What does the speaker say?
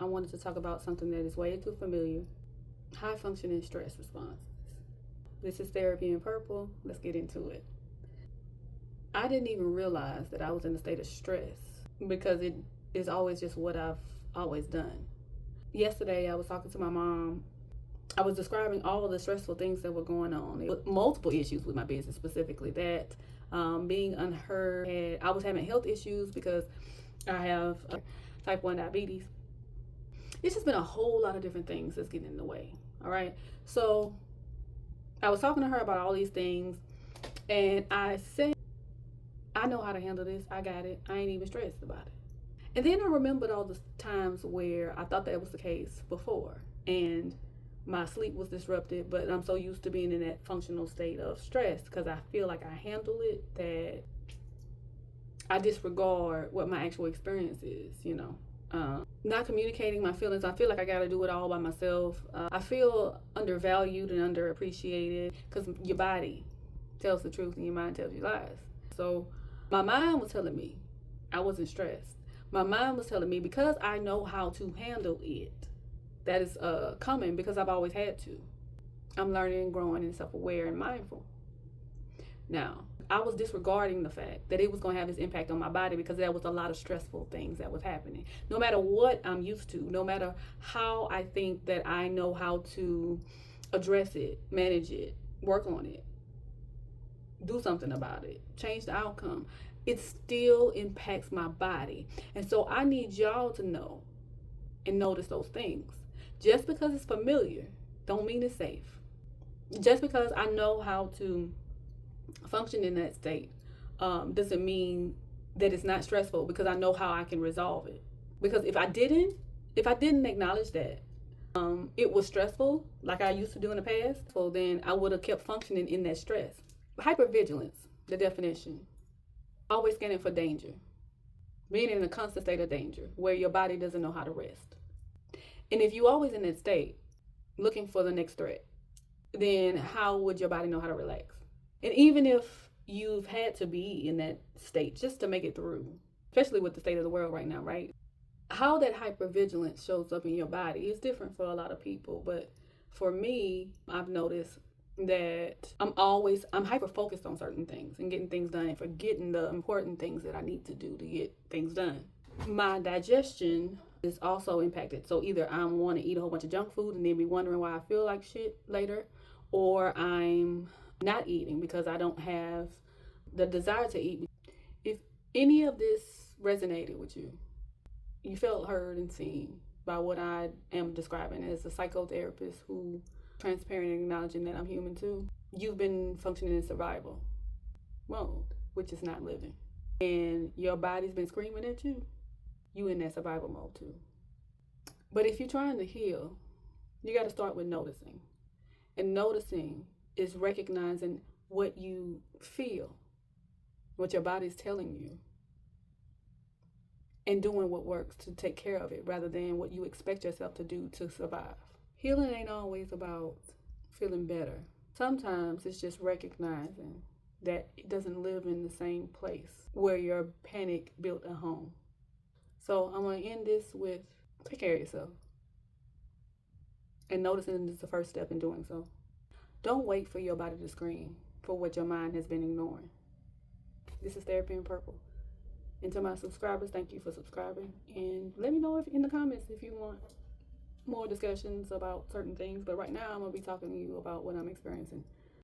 I wanted to talk about something that is way too familiar: high functioning stress responses. This is Therapy in Purple. Let's get into it. I didn't even realize that I was in a state of stress because it is always just what I've always done. Yesterday, I was talking to my mom. I was describing all of the stressful things that were going on. Multiple issues with my business, specifically that being unheard. I was having health issues because I have type 1 diabetes. It's just been a whole lot of different things that's getting in the way. All right. So I was talking to her about all these things, and I said, I know how to handle this. I got it. I ain't even stressed about it. And then I remembered all the times where I thought that was the case before, and my sleep was disrupted, but I'm so used to being in that functional state of stress because I feel like I handle it that I disregard what my actual experience is. Not communicating my feelings. I feel like I got to do it all by myself. I feel undervalued and underappreciated because your body tells the truth and your mind tells you lies. So my mind was telling me I wasn't stressed. My mind was telling me because I know how to handle it. That is coming because I've always had to. I'm learning and growing and self-aware and mindful. Now, I was disregarding the fact that it was going to have this impact on my body because there was a lot of stressful things that was happening. No matter what I'm used to, no matter how I think that I know how to address it, manage it, work on it, do something about it, change the outcome, it still impacts my body. And so I need y'all to know and notice those things. Just because it's familiar don't mean it's safe. Just because I know how to function in that state doesn't mean that it's not stressful because I know how I can resolve it. Because if I didn't acknowledge that it was stressful like I used to do in the past, well then I would have kept functioning in that stress. Hypervigilance, the definition: always scanning for danger, being in a constant state of danger where your body doesn't know how to rest. And if you always in that state looking for the next threat, then how would your body know how to relax? And even if you've had to be in that state just to make it through, especially with the state of the world right now, right? How that hypervigilance shows up in your body is different for a lot of people. But for me, I've noticed that I'm hyper focused on certain things and getting things done and forgetting the important things that I need to do to get things done. My digestion is also impacted. So either I want to eat a whole bunch of junk food and then be wondering why I feel like shit later, or I'm not eating because I don't have the desire to eat. If any of this resonated with you, you felt heard and seen by what I am describing as a psychotherapist who transparent and acknowledging that I'm human too, you've been functioning in survival mode, which is not living. And your body's been screaming at you, you in that survival mode too. But if you're trying to heal, you got to start with noticing. And noticing is recognizing what you feel, what your body's telling you, and doing what works to take care of it rather than what you expect yourself to do to survive. Healing ain't always about feeling better. Sometimes it's just recognizing that it doesn't live in the same place where your panic built a home. So I'm going to end this with take care of yourself. And noticing is the first step in doing so. Don't wait for your body to scream for what your mind has been ignoring. This is Therapy in Purple. And to my subscribers, thank you for subscribing. And let me know in the comments if you want more discussions about certain things. But right now, I'm going to be talking to you about what I'm experiencing.